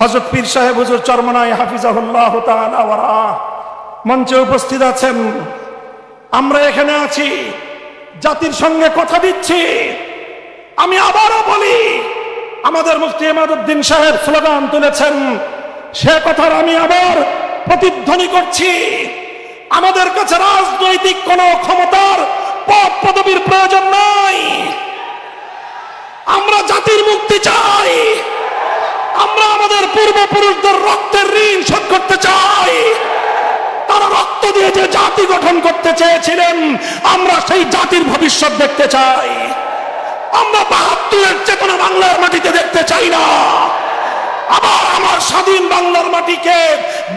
হযরত পীর সাহেব হুজুর চরমনাই হাফিজাহুল্লাহ তাআলা ওয়া রাহ মঞ্চে উপস্থিত আছেন। আমরা এখানে আছি, জাতির সঙ্গে কথা দিচ্ছি। আমি আবারও বলি, আমাদের মুফতি ইমাদউদ্দিন সাহেব স্লোগান তুলেছেন, সে কথার আমি আবার প্রতিধ্বনি করছি। আমাদের কাছে রাজনৈতিক কোনো ক্ষমতার পদ পদবীর প্রয়োজন নাই। আমরা জাতির মুক্তি চাই। আমরা আমাদের পূর্বপুরুষদের রক্তের ঋণ শোধ করতে চাই। তারা রক্ত দিয়ে যে জাতি গঠন করতে চেয়েছিলেন, আমরা সেই জাতির ভবিষ্যৎ দেখতে চাই। আমরা ৭২-এর চেতনা বাংলার মাটিতে দেখতে চাই না। আবার আমার স্বাধীন বাংলার মাটিকে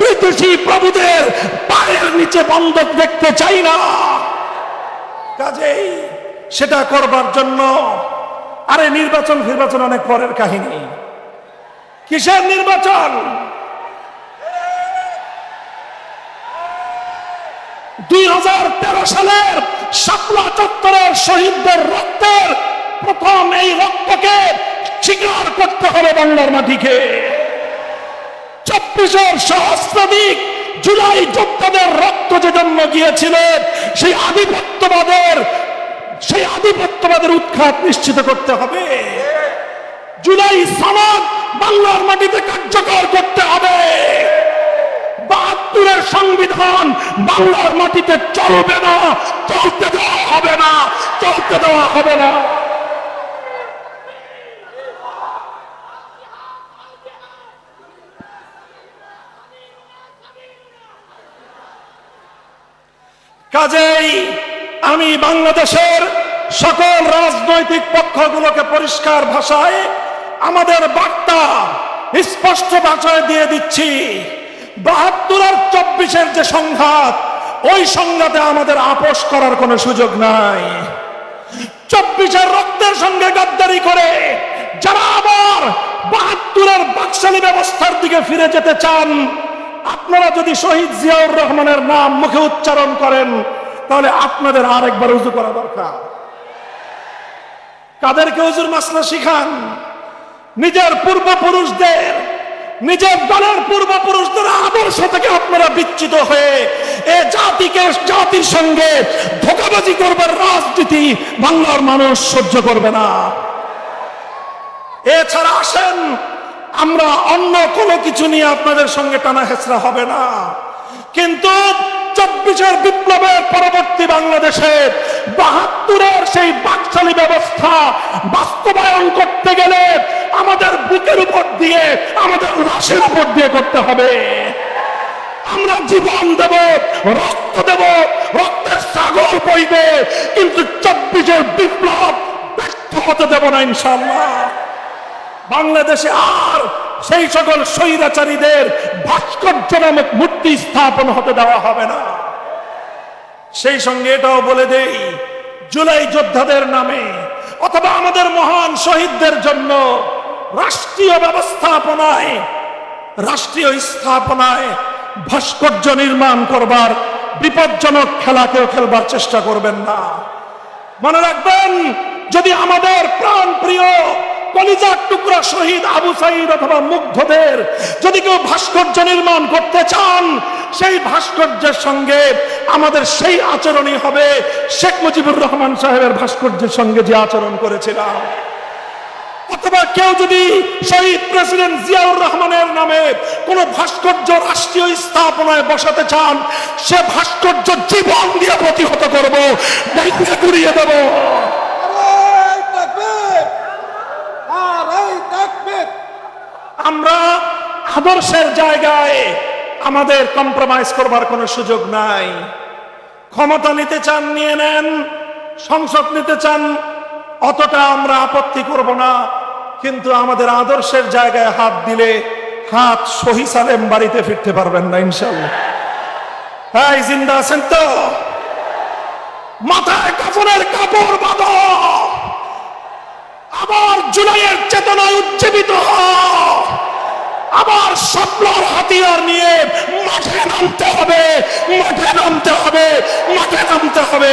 ব্রিটিশি প্রভুদের পায়ের নিচে বন্ধক দেখতে চাই না। কাজেই সেটা করবার জন্য আরে নির্বাচন ফির্বাচন অনেক পরের কাহিনী। কিসের নির্বাচন? ২০১৩ সালের শাপলা চত্বরের শহীদদের রক্তের প্রথম এই রক্তকে স্বীকার করতে হবে বাংলার মাটিকে। ২৪-এর সহস্রাধিক জুলাই যোদ্ধাদের রক্ত যে জন্ম গিয়েছিল, সেই আধিপত্যবাদের উৎখাত নিশ্চিত করতে হবে। জুলাই সনদ বাংলার মাটিতে কার্যকর করতে হবে। ৭২-এর সংবিধান বাংলার মাটিতে চলবে না, চলতে দেওয়া হবে না, চলতে দেওয়া হবে না। কাজেই আমি বাংলাদেশের সকল রাজনৈতিক পক্ষগুলোকে পরিষ্কার ভাষায় আমাদের বার্তা স্পষ্ট ভাষায় দিয়ে দিচ্ছি। ৭২ আর ২৪-এর যে সংঘাত, ওই সংঘাতে আমাদের আপোষ করার কোনো সুযোগ নাই। ২৪-এর রক্তের সঙ্গে গাদ্দারি করে যারা আবার ৭২-এর বাকশালী ব্যবস্থার দিকে ফিরে যেতে চান, আপনারা যদি শহীদ জিয়াউর রহমানের নাম মুখে উচ্চারণ করেন, তাহলে আপনাদের আরেকবার উযু করা দরকার। কাদেরকে হুজুর মাসলা শিখান? নিজের পূর্বপুরুষদের, নিজের দলের পূর্বপুরুষদের আদর্শ থেকে আপনারা বিচ্যুত হয়ে এ জাতির সঙ্গে ধোঁকাবাজি করবার রাজনীতি বাংলার মানুষ সহ্য করবে না। এছাড়া আসেন, আমরা অন্য কোনো কিছু নিয়ে আপনাদের সঙ্গে টানা হেঁচড়া হবে না। কিন্তু ২৪-এর বিপ্লবের পরবর্তী বাংলাদেশে ৭২-এর সেই বাকশালী ব্যবস্থা বাস্তবায়ন করতে গেলে আমাদের বুকের উপর দিয়ে, আমাদের লাশের উপর দিয়ে করতে হবে। আমরা জীবন দেব, রক্ত দেব, রক্তের সাগর বইবে, কিন্তু ২৪-এর বিপ্লব ব্যর্থ হতে দেব না ইনশাআল্লাহ। বাংলাদেশে আর সেই সকল স্বৈরাচারীদের ভাস্কর্য নামক মূর্তি স্থাপন হতে দেওয়া হবে না। সেই সঙ্গে এটাও বলে দেই, জুলাই যোদ্ধাদের নামে অথবা আমাদের মহান শহীদদের জন্য রাষ্ট্রীয় স্থাপনায় ভাস্কর্য নির্মাণ করবার বিপজ্জনক খেলা কেউ খেলবার চেষ্টা করবেন না। মনে রাখবেন, যদি আমাদের প্রাণ প্রিয় কলিজার টুকরা শহীদ আবু সাঈদ অথবা মুগ্ধদের যদি কেউ ভাস্কর্য নির্মাণ করতে চান, সেই ভাস্কর্যের সঙ্গে আমাদের সেই আচরণই হবে শেখ মুজিবুর রহমান সাহেবের ভাস্কর্যের সঙ্গে যে আচরণ করেছিলাম। অথবা কেউ যদি শহীদ প্রেসিডেন্ট জিয়াউর রহমানের নামে কোন ভাস্কর্য রাষ্ট্রীয় স্থাপনায় বসাতে চান, সে ভাস্কর্য জীবন দিয়ে প্রতিহত করব, ঘুরিয়ে দেব। আমরা আদর্শের জায়গায় আমাদের কম্প্রোমাইজ করবার কোনো সুযোগ নাই। ক্ষমতা নিতে চান নিয়ে নেন, সংসদ নিতে চান, অতটা আমরা আপত্তি করব না। কিন্তু আমাদের আদর্শের জায়গায় হাত দিলে হাত সহি সালেম বাড়িতে ফিরতে পারবেন না ইনশাআল্লাহ। হ্যাঁ, জিন্দা আছেন তো? মাথায় কাফনের কাপড় বাঁধো, আবার জুলাইয়ের চেতনায় উজ্জীবিত হও, আবার শাপলার হাতিয়ার নিয়ে মাঠে নামতে হবে, মাঠে নামতে হবে, মাঠে নামতে হবে।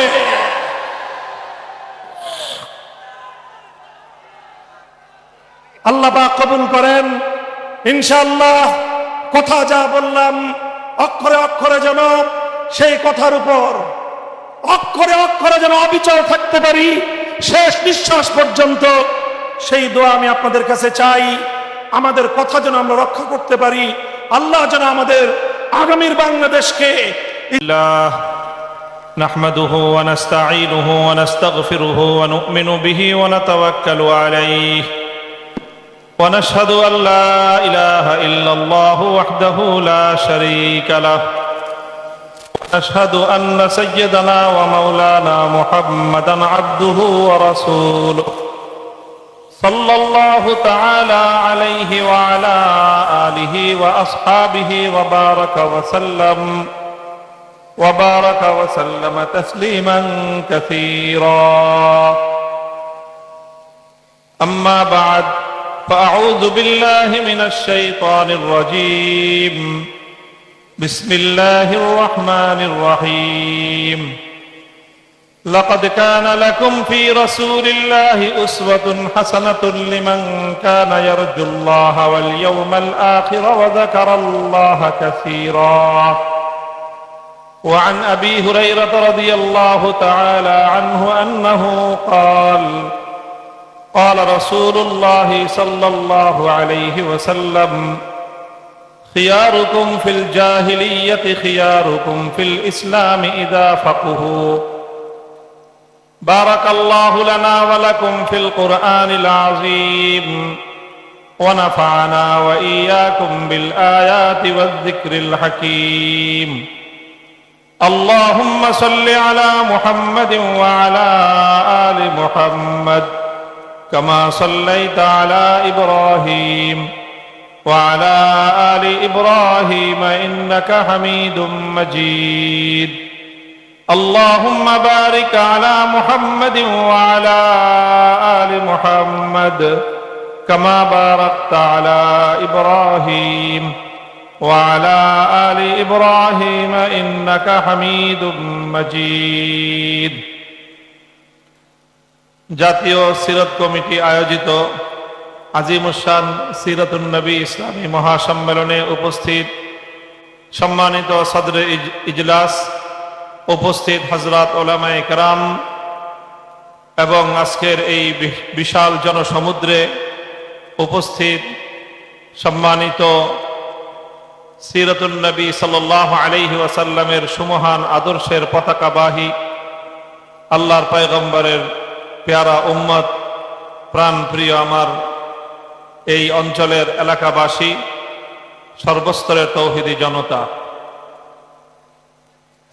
আল্লাহ পাক কবুল করেন। ইনশাআল্লাহ কথা যা বললাম অক্ষরে অক্ষরে যেন সেই কথার উপর অক্ষরে অক্ষরে যেন অবিচল থাকতে পারি শেষ নিঃশ্বাস পর্যন্ত, সেই দোয়া আমি আপনাদের কাছে চাই। আমাদের কথা যেন আমরা রক্ষা করতে পারি। আল্লাহ যেন আমাদের আগামীর বাংলাদেশকে نحمده ونستعينه ونستغفره ونؤمن به ونتوكل عليه ونشهد أن لا إله إلا الله وحده لا شريك له ونشهد أن سيدنا ومولانا محمدا عبده ورسوله صلى الله تعالى عليه وعلى آله وأصحابه وبارك وسلم تسليما كثيرا. أما بعد فأعوذ بالله من الشيطان الرجيم. بسم الله الرحمن الرحيم. لقد كان لكم في رسول الله أسوة حسنة لمن كان يرجو الله واليوم الآخر وذكر الله كثيرا. وعن أبي هريرة رضي الله تعالى عنه أنه قال قال رسول الله صلى الله عليه وسلم خياركم في الجاهلية خياركم في الإسلام إذا فقهوا. بارك الله لنا ولكم في القرآن العظيم ونفعنا وإياكم بالآيات والذكر الحكيم. اللهم صل على محمد وعلى آل محمد كما صليت على إبراهيم وعلى آل إبراهيم إنك حميد مجيد. اللهم بارك على محمد وعلى آل محمد كما باركت على إبراهيم وعلى آل إبراهيم إنك حميد مجيد. জাতীয় সিরাত কমিটি আয়োজিত আজিমুশান সিরাতুন নবী ইসলামী মহাসম্মেলনে উপস্থিত সম্মানিত সদরে ইজলাস, উপস্থিত হযরত উলামায়ে কেরাম এবং আজকের এই বিশাল জনসমুদ্রে উপস্থিত সম্মানিত সিরাতুন নবী সাল্লাল্লাহু আলাইহি ওয়াসাল্লামের সুমহান আদর্শের পতাকাবাহী আল্লাহর পয়গম্বরের প্যারা উম্মত, প্রাণ প্রিয় আমার এই অঞ্চলের এলাকাবাসী, সর্বস্তরের তৌহিদি জনতা,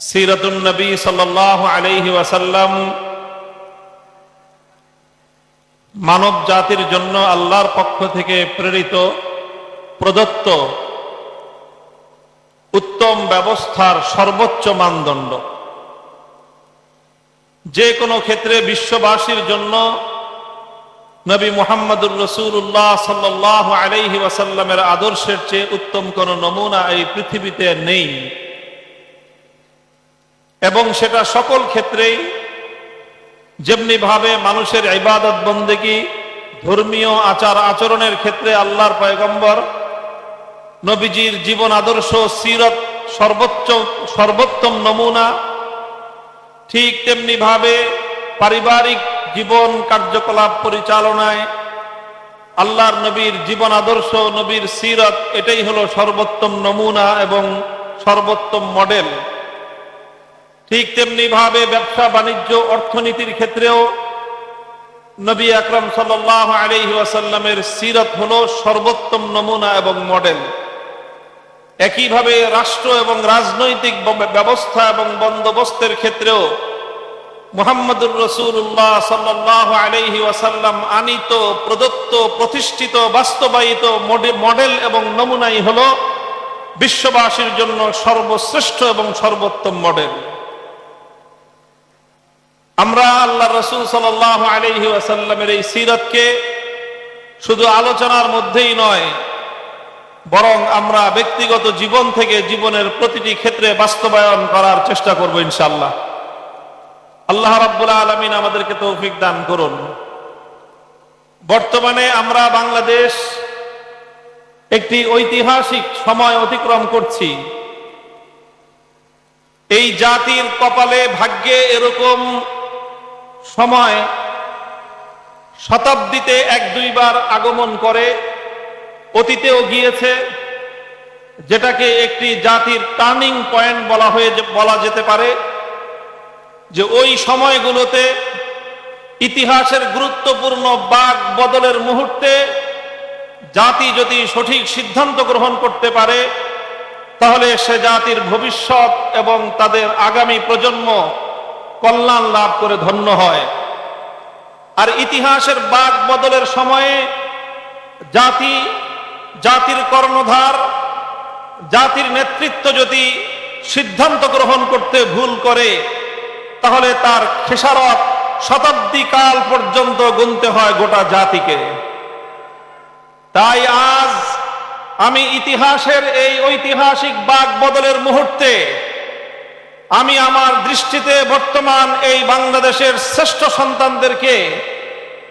সিরাতুন নবী সাল্লাল্লাহু আলাইহি ওয়াসাল্লাম মানব জাতির জন্য আল্লাহর পক্ষ থেকে প্রেরিত প্রদত্ত উত্তম ব্যবস্থার সর্বোচ্চ মানদণ্ড। যে কোনো ক্ষেত্রে বিশ্ববাসীর জন্য নবী মুহাম্মদুর রাসূলুল্লাহ সাল্লাল্লাহু আলাইহি ওয়াসাল্লামের আদর্শের চেয়ে উত্তম কোন নমুনা এই পৃথিবীতে নেই, এবং সেটা সকল ক্ষেত্রেই। যেমনি ভাবে মানুষের ইবাদত বন্দেগী, ধর্মীয় আচার আচরণের ক্ষেত্রে আল্লাহর পয়গম্বর নবীজির জীবন আদর্শ সিরত সর্বোত্তম নমুনা, ঠিক তেমনি ভাবে পারিবারিক জীবন কার্যকলাপ পরিচালনায় আল্লাহর নবীর জীবন আদর্শ, নবীর সিরত, এটাই হলো সর্বোত্তম নমুনা এবং সর্বোত্তম মডেল। ঠিক তেমনি ভাবে ব্যবসা বাণিজ্য অর্থনীতির ক্ষেত্রেও নবী আকরাম সাল্লাল্লাহু আলাইহি ওয়াসাল্লামের সিরত হলো সর্বোত্তম নমুনা এবং মডেল। একইভাবে রাষ্ট্র এবং রাজনৈতিক ব্যবস্থা এবং বন্দোবস্তের ক্ষেত্রেও মুহাম্মদুর রাসূলুল্লাহ সাল্লাল্লাহু আলাইহি ওয়াসাল্লাম আনিত, প্রদত্ত, প্রতিষ্ঠিত, বাস্তবায়িত মডেল এবং নমুনাই হলো বিশ্ববাসীর জন্য সর্বশ্রেষ্ঠ এবং সর্বোত্তম মডেল। আমরা আল্লাহ রাসূল সাল্লাল্লাহু আলাইহি ওয়াসাল্লামের এই সিরাতকে শুধু আলোচনার মধ্যেই নয়, বরং আমরা ব্যক্তিগত জীবন থেকে জীবনের প্রতিটি ক্ষেত্রে বাস্তবায়ন করার চেষ্টা করব ইনশাআল্লাহ। আল্লাহ রাব্বুল আলামিন আমাদেরকে তৌফিক দান করুন। বর্তমানে আমরা বাংলাদেশ একটি ঐতিহাসিক সময় অতিক্রম করছি। এই জাতির কপালে ভাগ্যে এরকম সময় শতাব্দীতে এক দুইবার আগমন করে, অতীতেও গিয়েছে, যেটাকে একটি জাতির টার্নিং পয়েন্ট বলা যেতে পারে। যে ওই সময়গুলোতে ইতিহাসের গুরুত্বপূর্ণ বাক বদলের মুহূর্তে জাতি যদি সঠিক সিদ্ধান্ত গ্রহণ করতে পারে, তাহলে সে জাতির ভবিষ্যৎ এবং তাদের আগামী প্রজন্ম কল্যাণ লাভ করে ধন্য হয়। আর ইতিহাসের বাক বদলের সময়ে জাতির কর্ণধার, জাতির নেতৃত্ব যদি সিদ্ধান্ত গ্রহণ করতে ভুল করে, তাহলে তার খেসারত শতাব্দী কাল পর্যন্ত গুনতে হয় গোটা জাতিকে। তাই আজ আমি ইতিহাসের এই ঐতিহাসিক বাক বদলের মুহূর্তে আমি আমার দৃষ্টিতে বর্তমান এই বাংলাদেশের শ্রেষ্ঠ সন্তানদেরকে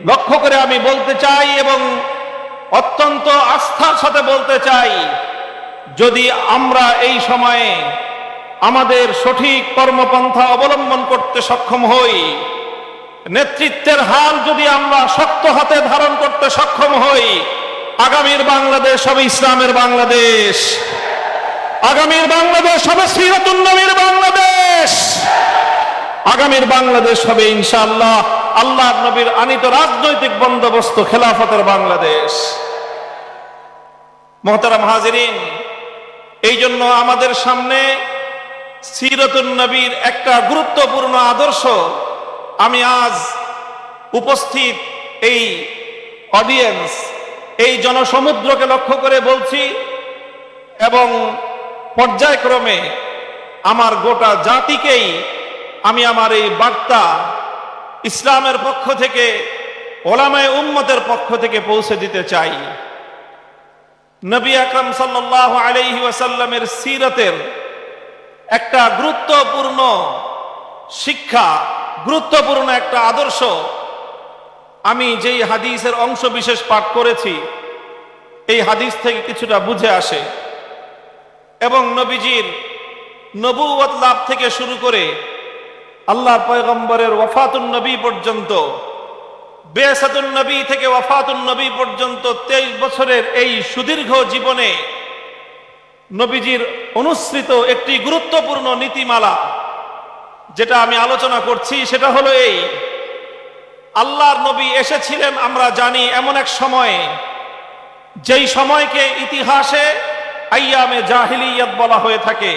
লক্ষ্য করে আমি বলতে চাই এবং অত্যন্ত আস্থার সাথে বলতে চাই, যদি আমরা এই সময়ে আমাদের সঠিক কর্মপন্থা অবলম্বন করতে সক্ষম হই, নেতৃত্বের হাল যদি আমরা শক্ত হাতে ধারণ করতে সক্ষম হই, আগামীর বাংলাদেশ হবে ইসলামের বাংলাদেশ, আগামীর বাংলাদেশ হবে সিরাতুন নবীর বাংলাদেশ, আগামীর বাংলাদেশ হবে ইনশাআল্লাহ আল্লাহর নবীর আনিত রাজনৈতিক বন্দোবস্ত খেলাফতের বাংলাদেশ। মুহতারাম হাজিরিন, এই জন্য আমাদের সামনে সিরাতুন নবীর একটা গুরুত্বপূর্ণ আদর্শ আমি আজ উপস্থিত এই অডিয়েন্স, এই জনসমুদ্রকে লক্ষ্য করে বলছি এবং পর্যায়ক্রমে আমার গোটা জাতিকেই আমি আমার এই বার্তা ইসলামের পক্ষ থেকে, ওলামায়ে উম্মতের পক্ষ থেকে পৌঁছে দিতে চাই। নবী আকরাম সাল্লাল্লাহু আলাইহি ওয়াসাল্লামের সিরাতের একটা গুরুত্বপূর্ণ শিক্ষা, গুরুত্বপূর্ণ একটা আদর্শ আমি যেই হাদিসের অংশ বিশেষ পাঠ করেছি, এই হাদিস থেকে কিছুটা বুঝে আসে এবং নবীজির নবুয়ত লাভ থেকে শুরু করে আল্লাহর পয়গম্বরের ওয়াফাতুন নবী পর্যন্ত, বেসাতুন নবী থেকে ওয়াফাতুন নবী পর্যন্ত 23 বছরের এই সুদীর্ঘ জীবনে নবীজির অনুসৃত একটি গুরুত্বপূর্ণ নীতিমালা যেটা আমি আলোচনা করছি, সেটা হলো এই: আল্লাহর নবী এসেছিলেন আমরা জানি এমন এক সময়ে, যেই সময়কে ইতিহাসে আইয়ামে জাহিলিয়াত বলা হয়ে থাকে,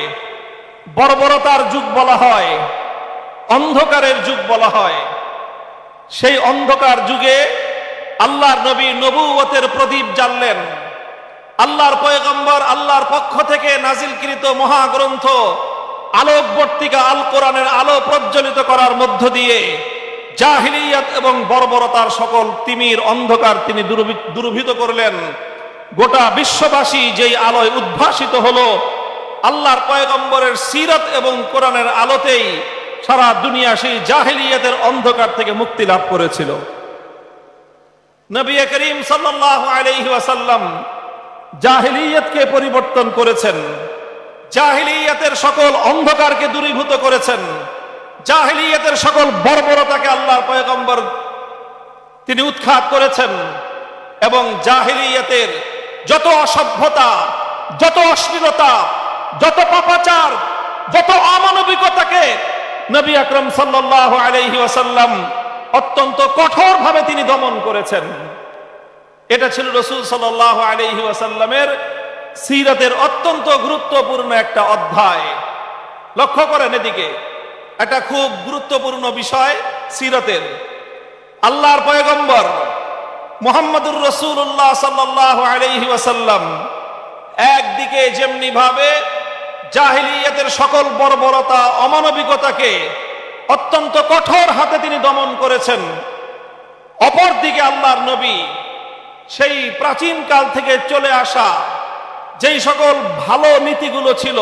বর্বরতার যুগ বলা হয়, অন্ধকারের যুগ বলা হয়। সেই অন্ধকার যুগে আল্লাহর নবী নবুয়তের প্রদীপ জ্বাললেন। আল্লাহর পয়গম্বর আল্লাহর পক্ষ থেকে নাজিলকৃত মহাগ্রন্থ আলোকবর্তিকা আল কোরআনের আলো প্রজ্বলিত করার মধ্য দিয়ে জাহিলিয়াত এবং বর্বরতার সকল তিমির অন্ধকার তিনি দূরীভূত করলেন। গোটা বিশ্ববাসী যেই আলোয় উদ্ভাসিত হলো, আল্লাহর পয়গম্বরের সিরাত এবং কোরআনের আলোতেই সারা দুনিয়া সেই জাহিলিয়াতের অন্ধকার থেকে মুক্তি লাভ করেছিল। নবী করিম সাল্লাল্লাহু আলাইহি ওয়াসাল্লাম জাহিলিয়াতকে পরিবর্তন করেছেন, জাহিলিয়াতের সকল অন্ধকারকে দূরীভূত করেছেন, জাহিলিয়াতের সকল বর্বরতাকে আল্লাহর পয়গম্বর তিনি উৎখাত করেছেন এবং জাহিলিয়াতের যত অসভ্যতা, যত অশ্লীলতা, যত পাপাচার, যত অমানবিকতাকে নবী আকরাম সাল্লাল্লাহু আলাইহি ওয়াসাল্লাম অত্যন্ত কঠোরভাবে তিনি দমন করেছেন। এটা ছিল রাসূল সাল্লাল্লাহু আলাইহি ওয়াসাল্লামের সিরাতের অত্যন্ত গুরুত্বপূর্ণ একটা অধ্যায়। লক্ষ্য করেন এদিকে, এটা খুব গুরুত্বপূর্ণ বিষয় সিরাতের। আল্লাহর পয়গম্বর মুহাম্মদুর রাসূলুল্লাহ সাল্লাল্লাহু আলাইহি ওয়াসাল্লাম একদিকে যেমনি ভাবে জাহিলিয়াতের সকল বর্বরতা, অমানবিকতাকে অত্যন্ত কঠোর হাতে তিনি দমন করেছেন, অপরদিকে আল্লাহর নবী সেই প্রাচীন কাল থেকে চলে আসা যেই সকল ভালো নীতিগুলো ছিল,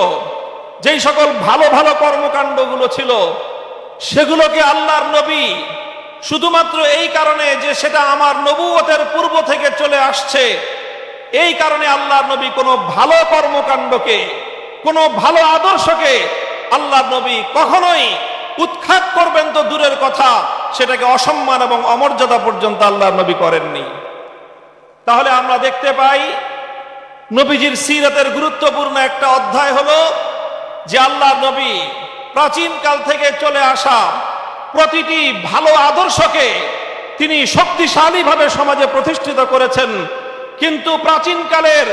যেই সকল ভালো ভালো কর্মকাণ্ডগুলো ছিল, সেগুলোকে আল্লাহর নবী শুধুমাত্র এই কারণে যে সেটা আমার নবুয়তের পূর্ব থেকে চলে আসছে, এই কারণে আল্লাহর নবী কোনো ভালো কর্মকাণ্ডকে, কোনো ভালো আদর্শকে আল্লাহর নবী কখনোই উৎখাত করবেন তো দূরের কথা, সেটাকে অসম্মান এবং অমর্যাদা পর্যন্ত আল্লাহর নবী করেননি। তাহলে আমরা দেখতে পাই নবীজির সিরাতের গুরুত্বপূর্ণ একটা অধ্যায় হলো যে আল্লাহর নবী প্রাচীন কাল থেকে চলে আসা প্রতিটি ভালো আদর্শকে তিনি শক্তিশালীভাবে সমাজে প্রতিষ্ঠিত করেছেন, কিন্তু প্রাচীনকালের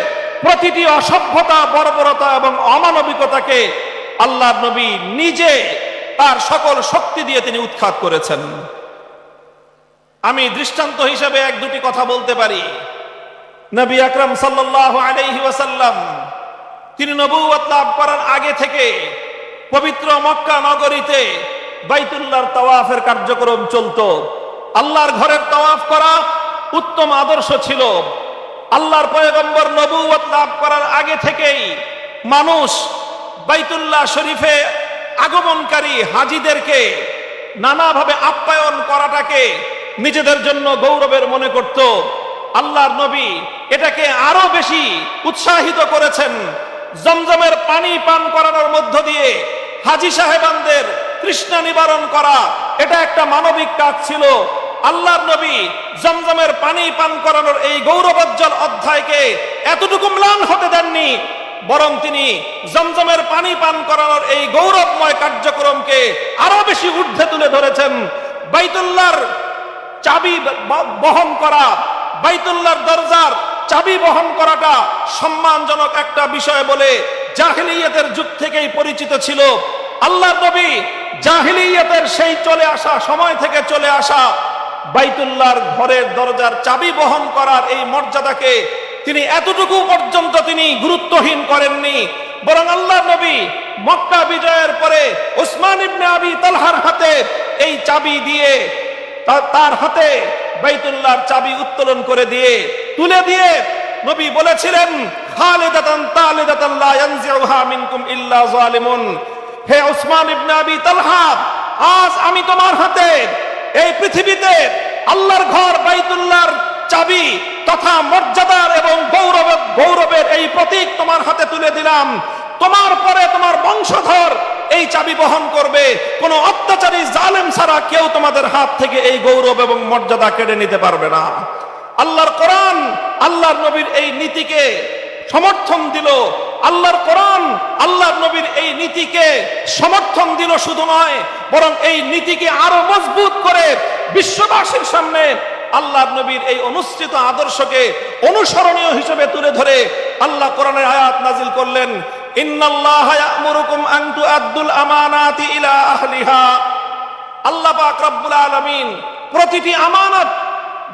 প্রতিটি অসভ্যতা, বর্বরতা এবং অমানবিকতাকে আল্লাহর নবী নিজে তার সকল শক্তি দিয়ে তিনি উৎখাত করেছেন। আমি দৃষ্টান্ত হিসেবে এক দুটি কথা বলতে পারি। নবী আকরাম সাল্লাল্লাহু আলাইহি ওয়াসাল্লাম তিনি নবুয়ত লাভ করার আগে থেকে পবিত্র মক্কা নগরীতে বাইতুল্লাহর তাওয়াফের কার্যক্রম চলতো। আল্লাহর ঘরের তাওয়াফ করা উত্তম আদর্শ ছিল। আল্লাহর পয়গম্বর নবুয়ত লাভ করার আগে থেকেই মানুষ বাইতুল্লাহ শরীফে আগমনকারী হাজীদেরকে নানাভাবে আপ্যায়ন করাটাকে নিজেদের জন্য গৌরবের মনে করত। আল্লাহর নবী এটাকে আরো বেশি উৎসাহিত করেছেন। জমজমের পানি পান করানোর মধ্য দিয়ে হাজী সাহেবানদের তৃষ্ণা নিবারণ করা, এটা একটা মানবিক কাজ ছিল। আল্লাহর নবী জমজমের পানি পান করানোর এই গৌরবোজ্জ্বল অধ্যায়কে এতটুকু ম্লান হতে দেননি, বরং তিনি জমজমের পানি পান করানোর এই গৌরবময় কার্যক্রমকে আরো বেশি ঊর্ধ্বে তুলে ধরেছেন। বাইতুল্লাহর চাবি বহন করা, বাইতুল্লাহর দরজার চাবি বহন করাটা সম্মানজনক একটা বিষয় বলে জাহিলিয়াতের যুগ থেকেই পরিচিত ছিল। আল্লাহর নবী জাহিলিয়াতের সেই চলে আসা সময় থেকে চলে আসা বাইতুল্লাহর ঘরের দরজার চাবি বহন করার এই মর্যাদাকে তিনি এতটুকু পর্যন্ত তিনি গুরুত্বহীন করেননি, বরং আল্লাহর নবী মক্কা বিজয়ের পরে উসমান ইবনে আবি তালহার হাতে এই চাবি দিয়ে, তার হাতে বাইতুল্লাহর চাবি উত্তোলন করে দিয়ে, তুলে দিয়ে নবী বলেছিলেন, খালিদাতান তালিদাতান লা ইয়ানজিউহা মিনকুম ইল্লা যালিমুন। হে উসমান ইবনে আবি তালহা, আজ আমি তোমার হাতে এই পৃথিবীতে আল্লাহর ঘর বাইতুল্লাহর চাবি তথা মর্যাদার এবং গৌরবের এই প্রতীক তোমার হাতে তুলে দিলাম। তোমার পরে তোমার বংশধর এই চাবি বহন করবে। কোন অত্যাচারী জালেম ছাড়া কেউ তোমাদের হাত থেকে এই গৌরব এবং মর্যাদা কেড়ে নিতে পারবে না। আল্লাহর কোরআন আল্লাহর নবীর এই নীতিকে সমর্থন দিল। আল্লাহর কোরআন আল্লাহর নবীর এই নীতিকে সমর্থন দিল শুধু নয়, বরং এই নীতিকে আরো মজবুত করে বিশ্ববাসীর সামনে আল্লাহর নবীর এই অনুসৃত আদর্শকে অনুসরণীয় হিসেবে তুলে ধরে আল্লাহ কোরআনের আয়াত নাজিল করলেন, ইন্নাল্লাহা ইয়া'মুরুকুম আন তুআদ্দুল আমানাতি ইলা আহলিহা। আল্লাহ পাক রব্বুল আলামিন প্রতিটি আমানত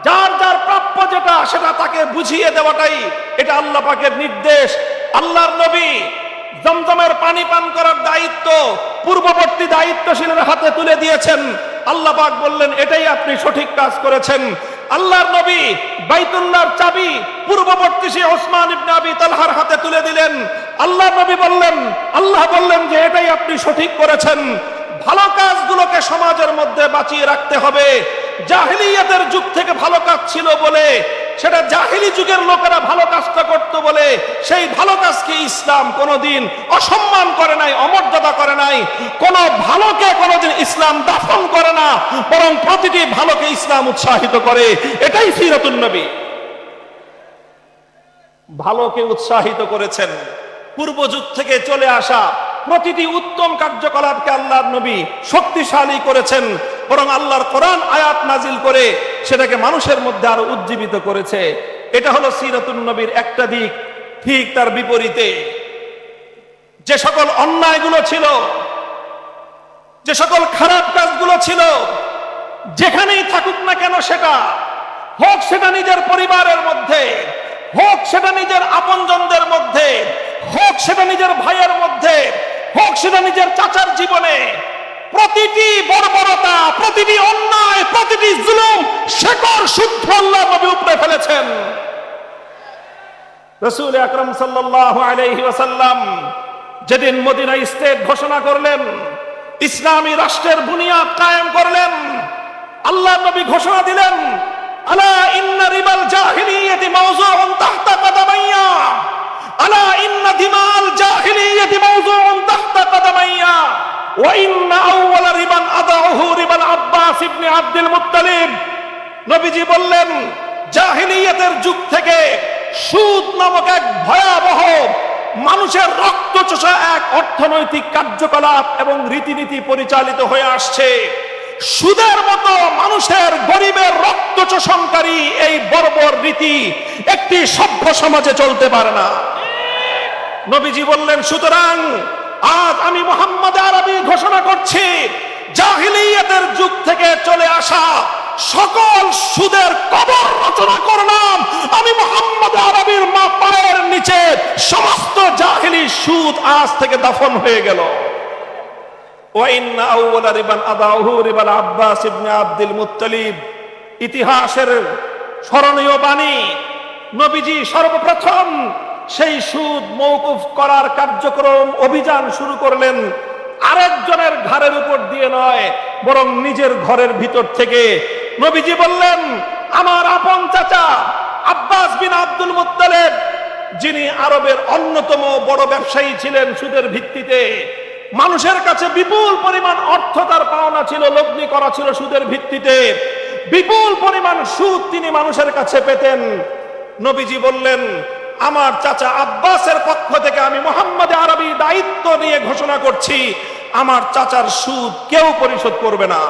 যার যার প্রাপ্য যেটা সেটা তাকে বুঝিয়ে দেওয়াটাই এটা আল্লাহ পাকের নির্দেশ। আল্লাহর নবী জমজমের পানি পান করার দায়িত্ব পূর্ববর্তী দায়িত্বশীলের হাতে তুলে দিয়েছেন। আল্লাহ পাক বললেন, এটাই আপনি সঠিক কাজ করেছেন। আল্লাহর নবী বাইতুল্লাহর চাবি পূর্ববর্তী সে ওসমান ইবনে আবি তালহার হাতে তুলে দিলেন। আল্লাহর নবী বললেন, আল্লাহ বললেন যে এটাই আপনি সঠিক করেছেন। ভালো কাজগুলোকে সমাজের মধ্যে বাঁচিয়ে রাখতে হবে। জাহিলিয়াতের যুগ থেকে ভালো কাজ ছিল বলে, সেটা জাহিলি যুগের লোকেরা ভালো কাজটা করত বলে সেই ভালো কাজকে ইসলাম কোনোদিন অসম্মান করে নাই, অমর্যাদা করে নাই। কোন ভালোকে কোনোদিন ইসলাম দাফন করে না, বরং প্রতিটি ভালোকে ইসলাম উৎসাহিত করে। এটাই সিরাতুন নবী। ভালোকে উৎসাহিত করেছেন। পূর্ব যুগ থেকে চলে আসা প্রতিটি উত্তম কার্যকলাপকে আল্লাহর নবী শক্তিশালী করেছেন, বরং আল্লাহর কোরআন আয়াত নাজিল করে সেটাকে মানুষের মধ্যে আরো উজ্জীবিত করেছে। এটা হলো সিরাতুন নবীর একটা দিক। ঠিক তার বিপরীতে যে সকল অন্যায়গুলো ছিল, যে সকল খারাপ কাজগুলো ছিল, যেখানেই থাকুক না কেন, সেটা হোক সেটা নিজের পরিবারের মধ্যে, হোক সেটা নিজের আপনজনদের মধ্যে, হোক সেটা নিজের ভাইয়ের মধ্যে, হোক সেটা নিজের চাচার জীবনে, প্রতিটি বর্বরতা, প্রতিটি অন্যায়, প্রতিটি জুলুম শেকড় শুদ্ধ আল্লাহর নবী উপড়ে ফেলেছেন। রাসূল আকরাম সাল্লাল্লাহু আলাইহি ওয়াসাল্লাম যেদিন মদিনা স্টেট ঘোষণা করলেন, ইসলামী রাষ্ট্রের বুনিয়াদ কায়েম করলেন, আল্লাহর নবী ঘোষণা দিলেন, আলা ইন্না রিবাল জাহিলিয়াতি মাওযুউন তাহতা কদামাইয়া, আলা ইন্না দিমাল জাহিলিয়াতি মাওযুউন তাহতা কদামাইয়া, ওয়া ইন্না আউওয়ালা রিবান আদাউহু রিবাল আব্বাস ইবনে আব্দুল মুত্তালিব। নবীজি বললেন, জাহিলিয়াতের যুগ থেকে সুদ নামক এক ভয়াবহ মানুষের রক্ত চোষা এক অর্থনৈতিক কার্যকলাপ এবং রীতিনীতি পরিচালিত হয়ে আসছে। সুদের মতো মানুষের গরিবের রক্ত চোষণকারী এই বর্বর রীতি একটি সভ্য সমাজে চলতে পারে না। নবীজি বললেন, সুতরাং আজ আমি মুহাম্মদ আরবি ঘোষণা করছি, জাহিলিয়াতের যুগ থেকে চলে আসা সকল সুদের কবর রচনা করলাম আমি মুহাম্মদ আরবির মা পায়ের নিচে। সমস্ত জাহিলি সুদ আজ থেকে দাফন হয়ে গেল। ওয়া ইন্না আউওয়ালা রিবান আদাউহু রিবাল আব্বাস ইবনে আব্দুল মুত্তালিব। ইতিহাসের স্মরণীয় বাণী, নবীজি সর্বপ্রথম সেই সুদ মওকুফ করার কার্যক্রম অভিযান শুরু করলেন আরেকজনের ঘাড়ের উপর দিয়ে নয়, বরং নিজের ঘরের ভিতর থেকে। নবীজি বললেন, আমার আপন চাচা আব্বাস বিন আব্দুল মুত্তালিব, যিনি আরবের অন্যতম বড় ব্যবসায়ী ছিলেন সুদের ভিত্তিতে, মানুষের কাছে বিপুল পরিমাণ অর্থ তার পাওনা ছিল, লগ্নি করা ছিল সুদের ভিত্তিতে, বিপুল পরিমাণ সুদ তিনি মানুষের কাছে পেতেন। নবীজি বললেন, আমার চাচা আব্বাসের পক্ষ থেকে আমি মুহাম্মদ আরবি দায়িত্ব নিয়ে ঘোষণা করছি, আমার চাচার সুদ কেউ পরিশোধ করবে না,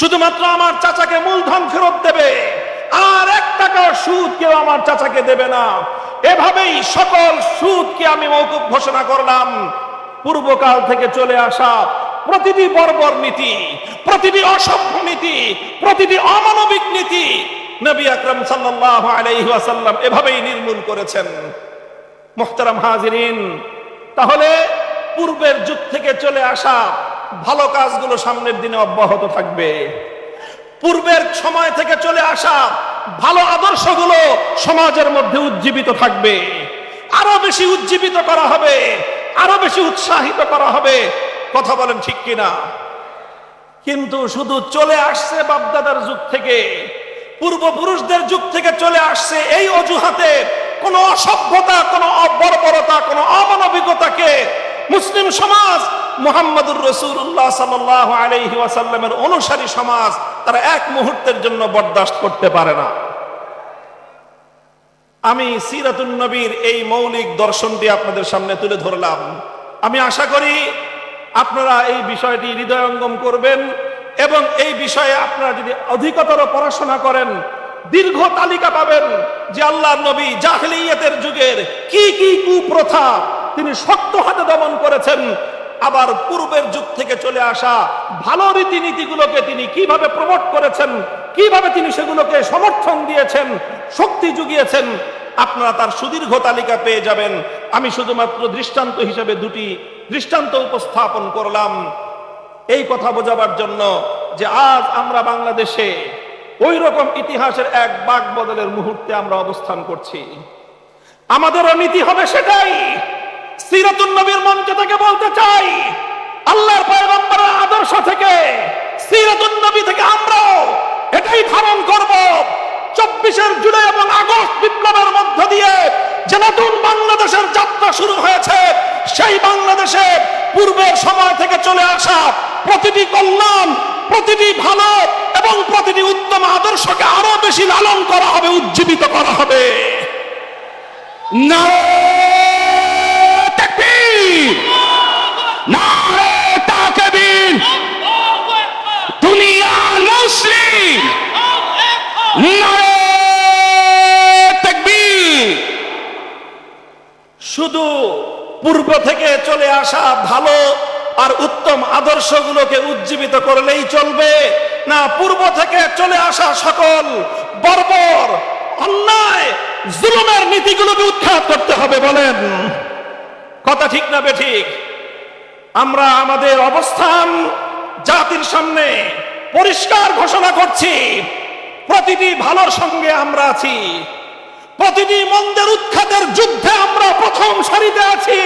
শুধুমাত্র আমার চাচাকে মূলধন ফেরত দেবে, আর 1 টাকাও সুদ কেউ আমার চাচাকে দেবে না। এভাবেই সকল সুদকে আমি মওকুফ ঘোষণা করলাম। পূর্বকাল থেকে চলে আসা প্রতিটি বর্বর নীতি, প্রতিটি অসভ্য নীতি, প্রতিটি অমানবিক নীতি নবী আকরাম সাল্লাল্লাহু আলাইহি ওয়াসাল্লাম এভাবেই নির্মূল করেছেন। মুহতারাম হাজিরিন, তাহলে পূর্বের যুগ থেকে চলে আসা ভালো কাজগুলো সামনের দিনে অব্যাহত থাকবে। পূর্বের সময় থেকে চলে আসা ভালো আদর্শগুলো সমাজের মধ্যে উজ্জীবিত থাকবে, আরো বেশি উজ্জীবিত করা হবে, আরো বেশি উৎসাহিত করা হবে। কথা বলেন ঠিক কিনা? কিন্তু শুধু চলে আসছে বাপদাদার যুগ থেকে, পূর্বপুরুষদের যুগ থেকে চলে আসছে এই অজুহাতে কোন অসভ্যতা, কোন বর্বরতা, কোন অমানবিকতাকে মুসলিম সমাজ, মুহাম্মদুর রাসূলুল্লাহ সাল্লাল্লাহু আলাইহি ওয়াসাল্লামের অনুসারী সমাজ তারা এক মুহূর্তের জন্য বরদাস্ত করতে পারে না। আমি সিরাতুন নবীর এই মৌলিক দর্শনটি আপনাদের সামনে তুলে ধরলাম। আমি আশা করি আপনারা এই বিষয়টি হৃদয়ঙ্গম করবেন এবং এই বিষয়ে আপনারা যদি অধিকতর পড়াশোনা করেন, দীর্ঘ তালিকা পাবেন যে আল্লাহর নবী জাহিলিয়াতের যুগের কি কি কুপ্রথা তিনি শক্ত হাতে দমন করেছেন, আবার পূর্বের যুগ থেকে চলে আসা ভালো রীতিনীতিগুলোকে তিনি কিভাবে প্রমোট করেছেন, কিভাবে তিনি সেগুলোকে সমর্থন দিয়েছেন, শক্তি জুগিয়েছেন। আপনারা তার সুদীর্ঘ তালিকা পেয়ে যাবেন। আমি শুধুমাত্র দৃষ্টান্ত হিসেবে 2টি দৃষ্টান্ত উপস্থাপন করলাম এই কথা বোঝাবার জন্য যে আজ আমরা বাংলাদেশে ওই রকম ইতিহাসের এক বাক বদলের মুহূর্তে আমরা অবস্থান করছি। আমাদেরও নীতি হবে সেটাই। সিরাতুন নবীর মঞ্চ থেকে বলতে চাই, আল্লাহর পয়গম্বরের আদর্শ থেকে, সিরাতুন নবী থেকে আমরাও এটাই ধারণ করব। 24 জুলাই এবং আগস্ট বিপ্লবের মধ্য দিয়ে যে নতুন বাংলাদেশের যাত্রা শুরু হয়েছে, সেই বাংলাদেশে পূর্বের সময় থেকে চলে আসা প্রতিটি কল্যাণ, প্রতিটি ভালো এবং প্রতিটি উত্তম আদর্শকে আরো বেশি লালন করা হবে, উজ্জীবিত করা হবে। নারে তাকবীর, নারে তাকবীর, দুনিয়া মুসলিম, নারে তাকবীর। শুধু পূর্ব থেকে চলে আসা ভালো আর উত্তম আদর্শগুলোকে উজ্জীবিত করলেই চলবে না, পূর্ব থেকে চলে আসা সকল বর্বর, অন্যায়, জুলুমের নীতিগুলোকে উৎখাত করতে হবে। বলেন কথা ঠিক না বেঠিক? আমরা আমাদের অবস্থান জাতির সামনে পরিষ্কার ঘোষণা করছি, প্রতিটি ভালোর সঙ্গে আমরা আছি, প্রতিটি মন্দের উৎখাতের যুদ্ধে আমরা প্রথম সারিতে আছি।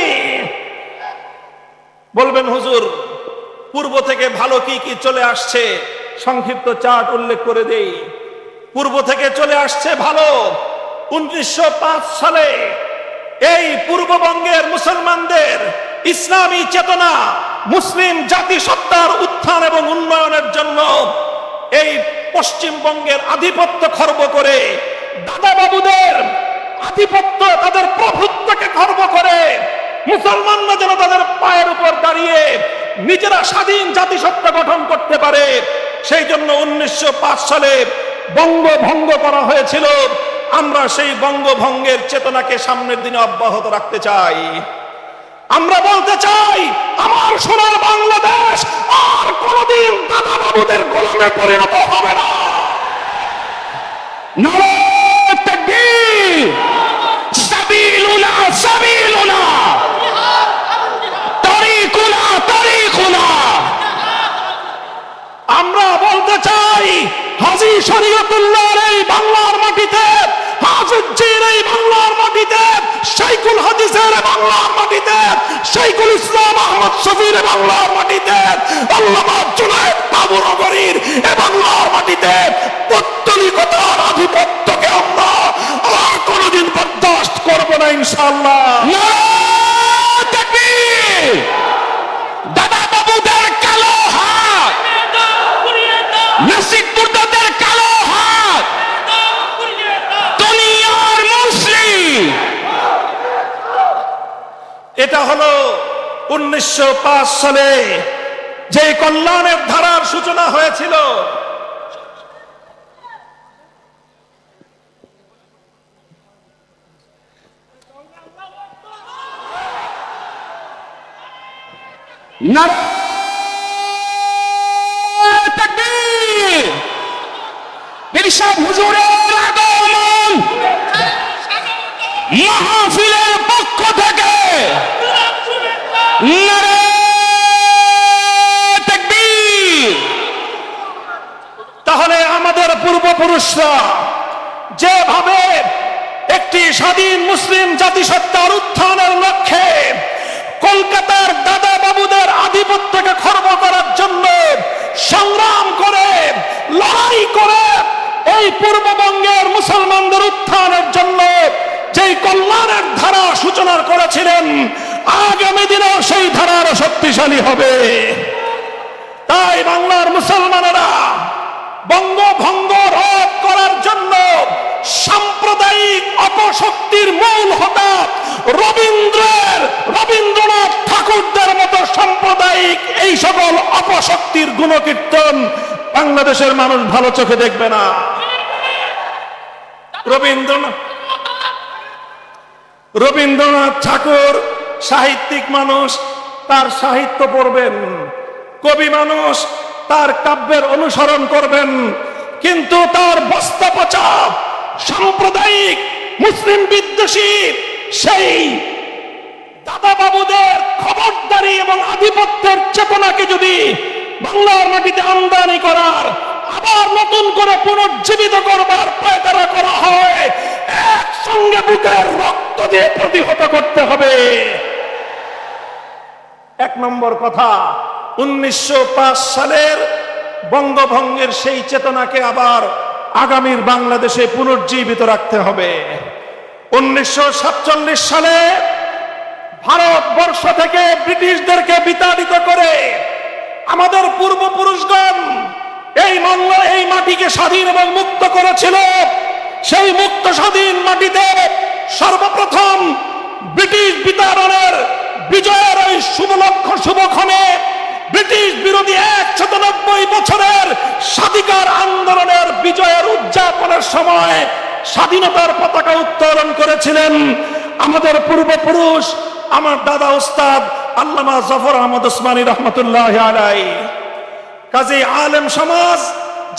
বলবেন হুজুর, পূর্ব থেকে ভালো কি কি চলে আসছে সংক্ষিপ্ত চার্ট উল্লেখ করে দেই। পূর্ব থেকে চলে আসছে ভালো। 1905 সালে এই পূর্ববঙ্গের মুসলমানদের ইসলামী চেতনা, মুসলিম জাতিসত্তার উত্থান এবং উন্নয়নের জন্য এই পশ্চিমবঙ্গের আধিপত্য খর্ব করে, দাদা বাবুদের আধিপত্য, তাদের প্রভুত্বকে খর্ব করে মুসলমানরা যেন তাদের পায়ের উপর দাঁড়িয়ে নিজেরা স্বাধীন জাতিসত্তা গঠন করতে পারে, সেই জন্য 1905 সালে বঙ্গভঙ্গ করা হয়েছিল। আমরা সেই বঙ্গভঙ্গের চেতনাকে সামনের দিনে অব্যাহত রাখতে চাই। আমরা বলতে চাই, আমার সোনার বাংলাদেশ আর কোনদিন দাদা বাবুদের গোলামে পরিণত হবে না। নারায়ে তাকবীর, সাবিলুনা সাবিলুনা, তারিকুনা তারিকুনা। আমরা বলতে চাই, হাজী শরীয়তুল্লাহর এই বাংলার মাটিতে, হাফিজজির এই বাংলার মাটিতে, শাইখুল হাদিসের বাংলার মাটিতে, শাইখুল ইসলাম আহমদ শফীর বাংলার মাটিতে, আল্লামা জুনায়েদ বাবুনগরীর এই বাংলার মাটিতে পৌত্তলিকতার আধিপত্যকে আমরা আর কোনোদিন বরদাস্ত করব না ইনশাআল্লাহ। নারায়ে তাকবীর। দাদা বাবুদের কালো হাত, নাসিক মুর্দাদের কালো হাত, দুনিয়ার মুসলিম। এটা হলো 1905 সালে যে কল্যাণের ধারার সূচনা হয়েছিল। নারায়ে তাকবীর। পীর সাহেব হুজুরের আগমন মাহফিলের পক্ষ থেকে নারায়ে তাকবীর। তাহলে আমাদের পূর্বপুরুষরা যেভাবে একটি স্বাধীন মুসলিম জাতিসত্তার উত্থানের লক্ষ্যে কলকাতার দাদা বাবুদের আধিপত্যকে খর্ব করার জন্য সংগ্রাম করে, লড়াই করে এই পূর্ববঙ্গের মুসলমানদের উত্থানের জন্য যেই কল্যাণের ধারা সূচনা করেছিলেন, আগামী দিনেও সেই ধারার শক্তিশালী হবে। তাই বাংলার মুসলমানেরা বঙ্গভঙ্গ রোধ করার জন্য সাম্প্রদায়িক অপশক্তির মূল হোতা রবীন্দ্রনাথ ঠাকুরদের মতো সাম্প্রদায়িক এই সকল অপশক্তির গুণকীর্তন বাংলাদেশের মানুষ ভালো চোখে দেখবে না। রবীন্দ্রনাথ ঠাকুর সাহিত্যিক মানুষ, তার সাহিত্য পড়বেন, কবি মানুষ, তার কাব্যের অনুসরণ করবেন, কিন্তু তার বস্তা পচা সাম্প্রদায়িক মুসলিম বিদ্বেষী সেই দাদা বাবুদের খবরদারি এবং আধিপত্যের চেতনাকে যদি বাংলার মাটিতে আমদানি করার, আবার নতুন করে পুনর্জীবিত করবার পায়তারা করা হয়, একসঙ্গে বুকের রক্ত দিয়ে প্রতিহত করতে হবে। এক নম্বর কথা, 1905 সালের বঙ্গভঙ্গের সেই চেতনাকে আবার আগামীর বাংলাদেশে পুনর্জীবিত রাখতে হবে। 1947 সালে ভারতবর্ষ থেকে ব্রিটিশদেরকে বিতাড়িত করে আমাদের পূর্বপুরুষগণ এই মাটিকে স্বাধীন এবং মুক্ত করেছিল। সেই মুক্ত স্বাধীন মাটিতে সর্বপ্রথম ব্রিটিশ বিতাড়নের বিজয়ের ওই শুভক্ষণে ব্রিটিশ বিরোধী 190 বছরের স্বাধিকার আন্দোলনের বিজয়ের উদযাপনের সময় স্বাধীনতার পতাকা উত্তোলন করেছিলেন আমাদের পূর্বপুরুষ, আমার দাদা উস্তাদ আল্লামা জাফর আহমদ উসমানী রহমতুল্লাহ আলাইহি। কাজী আলেম সমাজ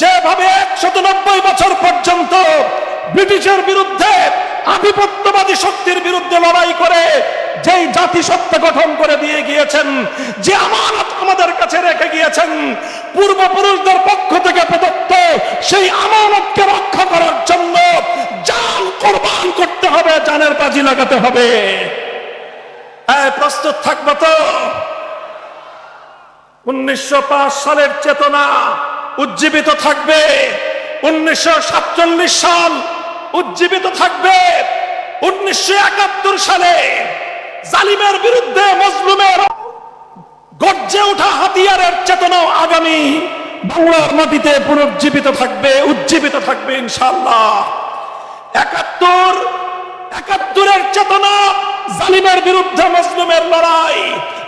যেভাবে 190 বছর পর্যন্ত ব্রিটিশের বিরুদ্ধে, আধিপত্যবাদী শক্তির বিরুদ্ধে লড়াই করে যেই জাতিসত্তা গঠন করে দিয়ে গিয়েছেন, যে আমানত আমাদের কাছে রেখে গিয়েছেন, পূর্বপুরুষদের পক্ষ থেকে প্রদত্ত সেই আমানতকে রক্ষা করার জন্য জান কোরবান করতে হবে, জানের বাজি লাগাতে হবে। প্রস্তুত থাকবো তো? 1905 সালের চেতনা উজ্জীবিত থাকবে। 1947 সাল উজ্জীবিত থাকবে। 1971 সালে জালিমের বিরুদ্ধে মজলুমের গর্জে ওঠা হাতিয়ারের চেতনাও আগামী বাংলার মাটিতে পুনর্জীবিত থাকবে, উজ্জীবিত থাকবে ইনশাআল্লাহ। 71-এর চেতনা জালিমের বিরুদ্ধে মজলুমের লড়াই,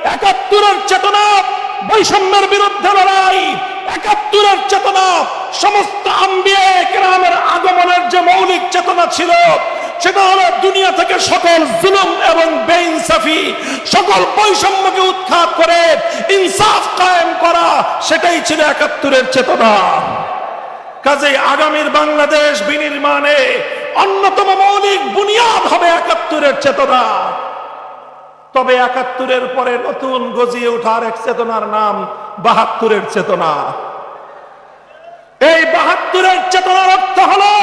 71-এর চেতনা বৈষম্যের বিরুদ্ধে লড়াই, 71-এর চেতনা সমস্ত আম্বিয়া কেরামের আগমনের যে মৌলিক চেতনা ছিল, সেটা হলো দুনিয়া থেকে সকল জুলুম এবং বেইনসাফি, সকল বৈষম্যকে উৎখাত করে ইনসাফ কায়েম করা, সেটাই ছিল 71-এর চেতনা। কাজেই আগামীর বাংলাদেশ বিনির্মাণে অন্যতম মৌলিক বুনিয়াদ হবে 71-এর চেতনা। তবে 71-এর পরে নতুন গজিয়ে ওঠার এক চেতনার নাম 72-এর চেতনা। এই 72-এর চেতনার অর্থ হলো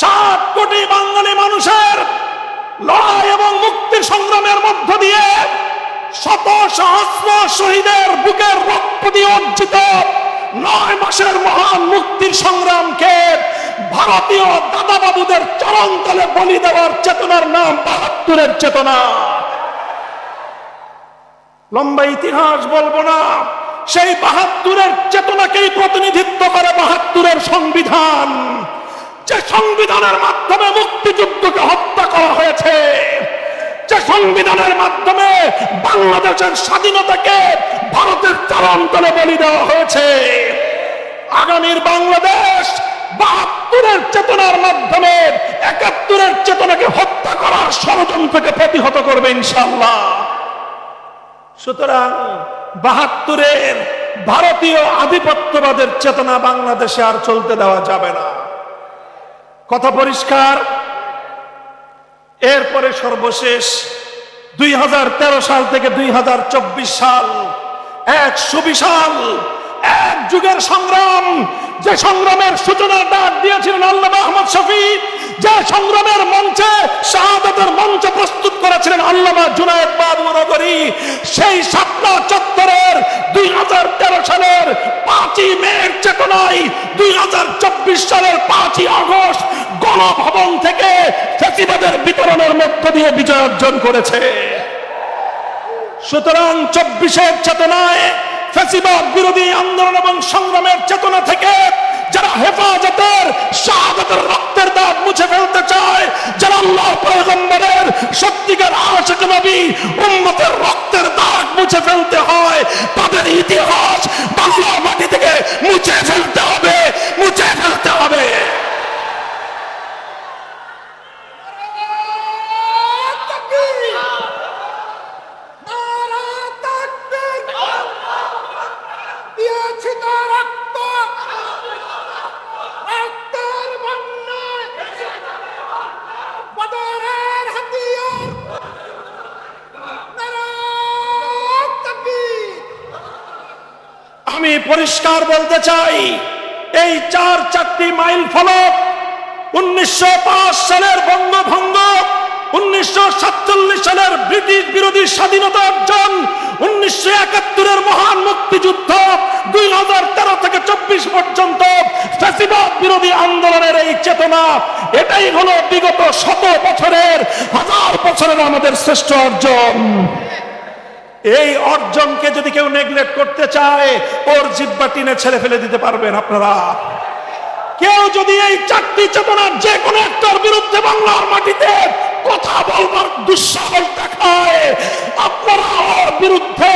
7 কোটি বাঙালি মানুষের লড়াই এবং মুক্তি সংগ্রামের মধ্য দিয়ে শত সহস্র শহীদের বুকের রক্ত দিয়ে অর্জিত 9 মাসের মহান মুক্তির সংগ্রামকে ভারতীয় দাদা বাবুদের চরণতলে বলি দেওয়ার চেতনার নাম 72-এর চেতনা। লম্বা ইতিহাস বলবো না, সেই 72-এর চেতনাকেই প্রতিনিধিত্ব করে 72-এর সংবিধান, যে সংবিধানের মাধ্যমে মুক্তিযুদ্ধকে হত্যা করা হয়েছে, যে সংবিধানের মাধ্যমে বাংলাদেশের স্বাধীনতাকে ভারতের চরণতলে বলি দেওয়া হয়েছে। আগামীর বাংলাদেশ 72-এর চেতনার মাধ্যমে 71-এর চেতনাকে হত্যা করার ষড়যন্ত্রকে প্রতিহত করবে ইনশাআল্লাহ। সুতরাং 72-এর ভারতীয় আধিপত্যবাদের চেতনা বাংলাদেশে আর চলতে দেওয়া যাবে না, কথা পরিষ্কার। এরপরে সর্বশেষ 2013 সাল থেকে 2024 সাল এক সুবিশাল এক যুগের সংগ্রাম, যে সংগ্রামের সূচনার ডাক দিয়েছিলেন আল্লামা আহমদ শফী, যে সংগ্রামের মঞ্চে শাহাদাতের মঞ্চ প্রস্তুত করেছিলেন আল্লামা জুনায়েদ বাবু নগরী, সেই শাপলা চত্বরের 2013 সালের 5ই মের চেতনায় 2024 সালের 5ই আগস্ট গণভবন থেকে ফ্যাসিবাদের বিতরণের মধ্য দিয়ে বিজয় অর্জন করেছে। সুতরাং 24-এর চেতনায় ফ্যাসিবাদ বিরোধী আন্দোলন এবং সংগ্রামের চেতনা থেকে যারা হেফাজতের শাহাদাতের রক্তের দাগ মুছে ফেলতে চায়, যারা আল্লাহর পয়গম্বরের সত্যিকার আশিক নবী উম্মতের রক্তের দাগ মুছে ফেলতে হয়, তাদের ইতিহাস বাংলার মাটি থেকে মুছে ফেলতে হবে, মুছে ফেলতে হবে। আমি পরিষ্কার বলতে চাই, এই 4 মাইল ফলক 1905 সালের বঙ্গভঙ্গ, 1947 সালের ব্রিটিশ বিরোধী স্বাধীনতা অর্জন, 1971-এর মহান মুক্তিযুদ্ধ, 2013 থেকে 24 পর্যন্ত ফ্যাসিবাদ বিরোধী আন্দোলনের এই চেতনা, এটাই হলো বিগত 100 বছরের, 1000 বছরের আমাদের শ্রেষ্ঠ অর্জন। এই অর্জনকে যদি কেউ নেগলেক্ট করতে চায়, ওর জিহ্বা টিনে ছেড়ে ফেলে দিতে পারবেন আপনারা। কেউ যদি এই 4টি চেতনার যে কোনো একটার বিরুদ্ধে বাংলার মাটিতে কথা বলবার দুঃসাহস দেখায়, আপনারা ওর বিরুদ্ধে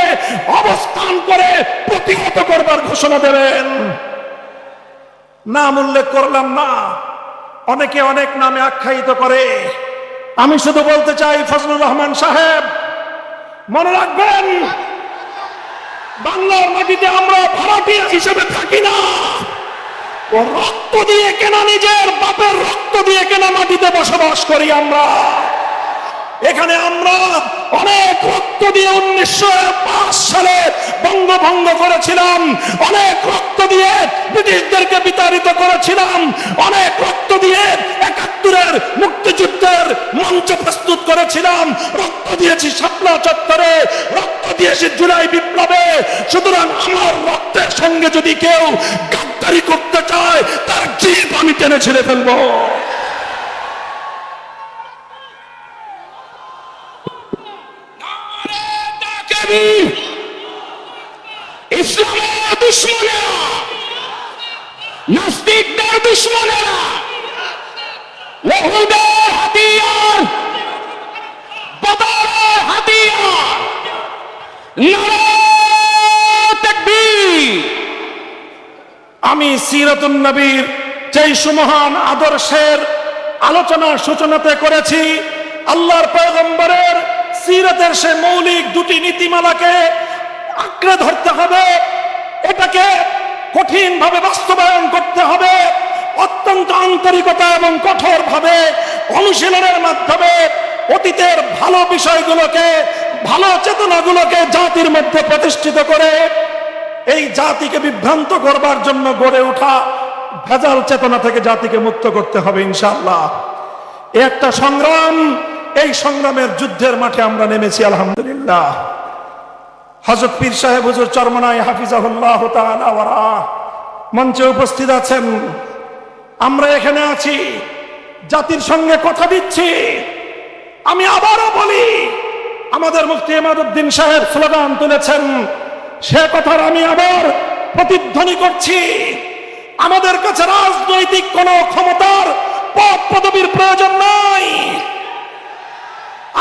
অবস্থান করে প্রতিহত করবার ঘোষণা দেবেন। নাম উল্লেখ করলাম না, অনেকে অনেক নামে আখ্যায়িত করে। আমি শুধু বলতে চাই, ফজলুর রহমান সাহেব, মনে রাখবেন, বাংলার মাটিতে আমরা ভাড়াটিয়া হিসেবে থাকি না। ও রক্ত দিয়ে কেনা, নিজের বাপের রক্ত দিয়ে কেনা মাটিতে বসবাস করি আমরা। এখানে আমরা অনেক রক্ত দিয়ে 1905 সালে বঙ্গভঙ্গ করেছিলাম, অনেক রক্ত দিয়ে ব্রিটিশদেরকে বিতাড়িত করেছিলাম, অনেক রক্ত দিয়ে 71-এর মুক্তিযুদ্ধের মঞ্চ প্রস্তুত করেছিলাম, রক্ত দিয়েছি শাপলা চত্বরে, রক্ত দিয়েছি জুলাই বিপ্লবে। সুতরাং আমার রক্তের সঙ্গে যদি কেউ গাদ্দারি করতে চায় তার জিভ আমি টেনে ছেড়ে ফেলবো। ইসলামের দুশ্মনেরা, নাস্তিকদের দুশ্মনেরা, ওহুদের হাতিয়ার, বদরের হাতিয়ার, নারে তাকবীর। আমি সিরাতুন নবীর যেই সুমহান আদর্শের আলোচনা সূচনাতে করেছি, আল্লাহর পয়গম্বরের সিরাতের সে মৌলিক দুটি নীতিমালাকে আঁকড়ে ধরতে হবে, এটাকে কঠিনভাবে বাস্তবায়ন করতে হবে, অত্যন্ত আন্তরিকতা এবং কঠোরভাবে অনুশীলনের মাধ্যমে অতীতের ভালো বিষয়গুলোকে, ভালো চেতনাগুলোকে জাতির মধ্যে প্রতিষ্ঠিত করে এই জাতিকে বিভ্রান্ত করবার জন্য গড়ে ওঠা ভেজাল চেতনা থেকে জাতিকে মুক্ত করতে হবে ইনশাআল্লাহ। এ একটা সংগ্রাম, এই সংগ্রামের যুদ্ধের মাঠে আমরা নেমেছি আলহামদুলিল্লাহ। হযরত পীর সাহেব হুজুর চরমনাই হাফিজাহুল্লাহ তাআলা ওয়া রাহ মঞ্চে উপস্থিত আছেন। আমরা এখানে আছি, জাতির সঙ্গে কথা দিচ্ছি। আমি আবারও বলি, আমাদের মুফতি ইমাদউদ্দিন সাহেব স্লোগান তুলেছেন, সে কথার আমি আবার প্রতিধ্বনি করছি। আমাদের কাছে রাজনৈতিক কোনো ক্ষমতার পদ পদবীর প্রয়োজন নাই।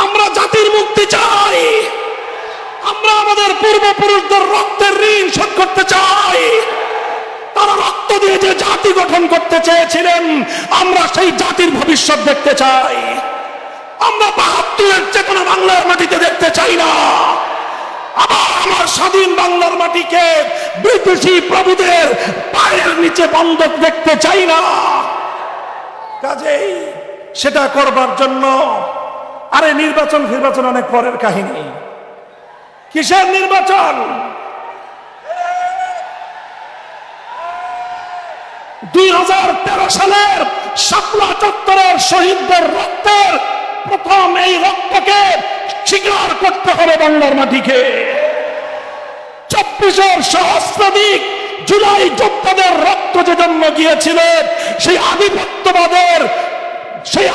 আমরা জাতির মুক্তি চাই। আমরা আমাদের পূর্বপুরুষদের রক্তের ঋণ শোধ করতে চাই। তারা রক্ত দিয়ে যে জাতি গঠন করতে চেয়েছিলেন, আমরা সেই জাতির ভবিষ্যৎ দেখতে চাই। আমরা ৭২-এর চেতনা বাংলার মাটিতে দেখতে চাই না। আবার আমার স্বাধীন বাংলার মাটিকে বিদেশি প্রভুদের পায়ের নিচে বন্ধক দেখতে চাই না। কাজেই সেটা করবার জন্য, আরে নির্বাচন ফির্বাচন অনেক পরের কাহিনী। কিসের নির্বাচন? ২০১৩ সালের শাপলা চত্বরের শহীদদের রক্তের প্রথম এই রক্তকে স্বীকার করতে হবে বাংলার মাটিকে। ২৪-এর সহস্রাধিক জুলাই যোদ্ধাদের রক্ত যে জন্ম গিয়েছিল, সেই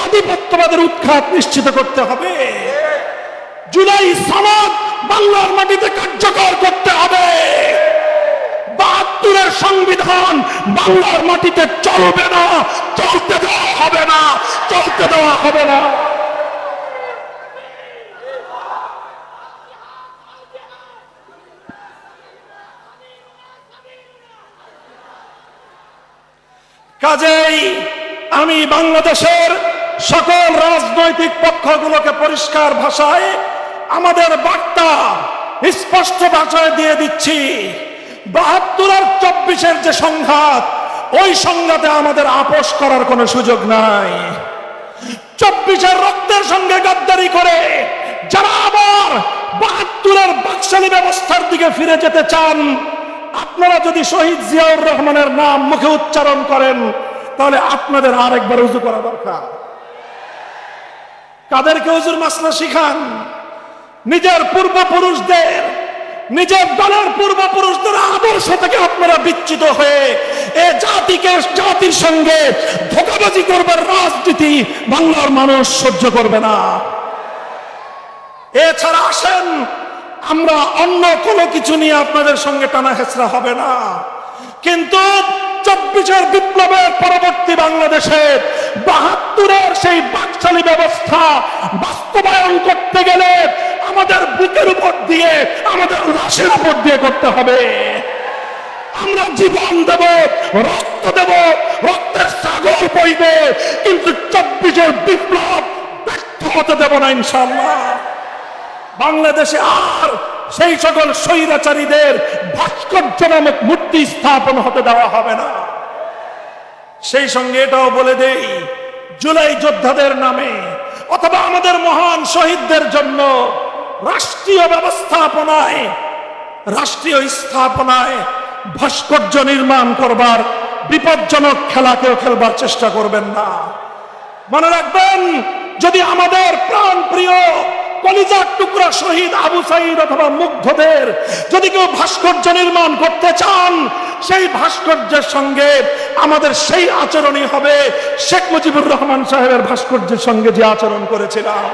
আধিপত্যবাদের উৎখাত নিশ্চিত করতে হবে। জুলাই সনদ বাংলার মাটিতে কার্যকর করতে হবে। ৭২-এর সংবিধান বাংলার মাটিতে চলবে না, চলতে দেওয়া হবে না, চলতে দেওয়া হবে না। কাজেই আমি বাংলাদেশের সকল রাজনৈতিক পক্ষগুলোকে পরিষ্কার ভাষায় আমাদের বার্তা স্পষ্ট ভাষায় দিয়ে দিচ্ছি। ৭২ আর ২৪-এর যে সংঘাত, ওই সংঘাতে আমাদের আপোষ করার কোনো সুযোগ নাই। ২৪-এর রক্তের সঙ্গে গাদ্দারি করে যারা আবার ৭২-এর বাকশালী ব্যবস্থার দিকে ফিরে যেতে চান, আপনারা যদি শহীদ জিয়াউর রহমানের নাম মুখে উচ্চারণ করেন, তাহলে আপনাদের আরেকবার উজু করা দরকার। কাদেরকে হুজুর মাসলা শিখান? নিজের পূর্বপুরুষদের, নিজের দলের পূর্বপুরুষদের আদর্শ থেকে আপনারা বিচ্যুত হয়ে এ জাতির সঙ্গে ধোঁকাবাজি করবার রাজনীতি বাংলার মানুষ সহ্য করবে না। এছাড়া আসেন, আমরা অন্য কোনো কিছু নিয়ে আপনাদের সঙ্গে টানা হেঁচড়া হবে না, কিন্তু ২৪-এর বিপ্লবের পরবর্তী বাংলাদেশে ৭২-এর সেই বাকশালী ব্যবস্থা বাস্তবায়ন করতে গেলে আমাদের বুকের উপর দিয়ে, আমাদের লাশের উপর দিয়ে করতে হবে। আমরা জীবন দেব, রক্ত দেব, রক্তের সাগর বইবে, কিন্তু ২৪-এর বিপ্লব ব্যর্থ হতে দেব না ইনশাআল্লাহ। বাংলাদেশে আর সেই সকল স্বৈরাচারীদের ভাস্কর্য নামক মূর্তি স্থাপন হতে দেওয়া হবে না। সেই সঙ্গে এটাও বলে দেই, জুলাই যোদ্ধাদের নামে অথবা আমাদের মহান শহীদদের জন্য রাষ্ট্রীয় ব্যবস্থাপনায়, রাষ্ট্রীয় স্থাপনায় ভাস্কর্য নির্মাণ করবার বিপজ্জনক খেলা কেউ খেলবার চেষ্টা করবেন না। মনে রাখবেন, যদি আমাদের প্রাণ প্রিয় কলিজার টুকরা শহীদ আবু সাঈদ অথবা মুগ্ধদের যদি কেউ ভাস্কর্য নির্মাণ করতে চান, সেই ভাস্কর্যের সঙ্গে আমাদের সেই আচরণই হবে শেখ মুজিবুর রহমান সাহেবের ভাস্কর্যের সঙ্গে যে আচরণ করেছিলাম।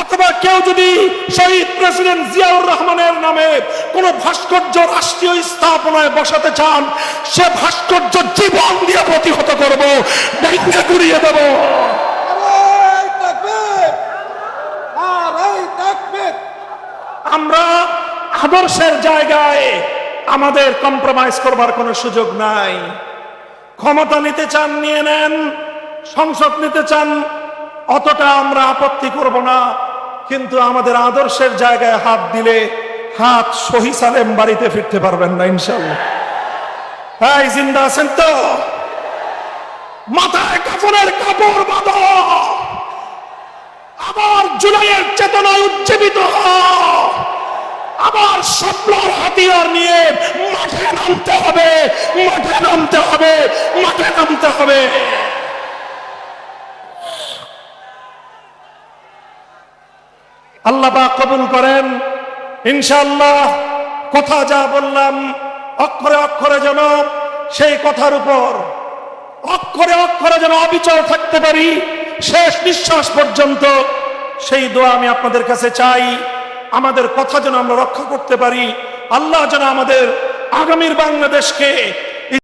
অথবা কেউ যদি শহীদ প্রেসিডেন্ট জিয়াউর রহমানের নামে কোন ভাস্কর্য রাষ্ট্রীয় স্থাপনায় বসাতে চান, সে ভাস্কর্য জীবন দিয়ে প্রতিহত করব, ভেঙে গুড়িয়ে দেব। আমরা আদর্শের জায়গায় আমাদের কম্প্রোমাইজ করবার কোনো সুযোগ নাই। ক্ষমতা নিতে চান নিয়ে নেন, সংসদ নিতে চান অতটা আমরা আপত্তি করব না, কিন্তু আমাদের আদর্শের জায়গায় হাত দিলে হাত সহি সালেম বাড়িতে ফিরতে পারবেন না ইনশাআল্লাহ। তাই জিন্দা আছেন তো? মাথায় কাফনের কাপড় বাঁধো, আবার জুলাইয়ের চেতনায় উজ্জীবিত হও, আবার স্বপ্নের হাতিয়ার নিয়ে মাঠে নামতে হবে, মাঠে নামতে হবে, মাঠে নামতে হবে। আল্লাহ পাক কবুল করেন ইনশাআল্লাহ। কথা যা বললাম অক্ষরে অক্ষরে যেন সেই কথার উপর অক্ষরে অক্ষরে যেন অবিচল থাকতে পারি শেষ নিঃশ্বাস পর্যন্ত, সেই দোয়া আমি আপনাদের কাছে চাই। আমাদের কথা যেন আমরা রক্ষা করতে পারি। আল্লাহ যেন আমাদের আগামীর বাংলাদেশকে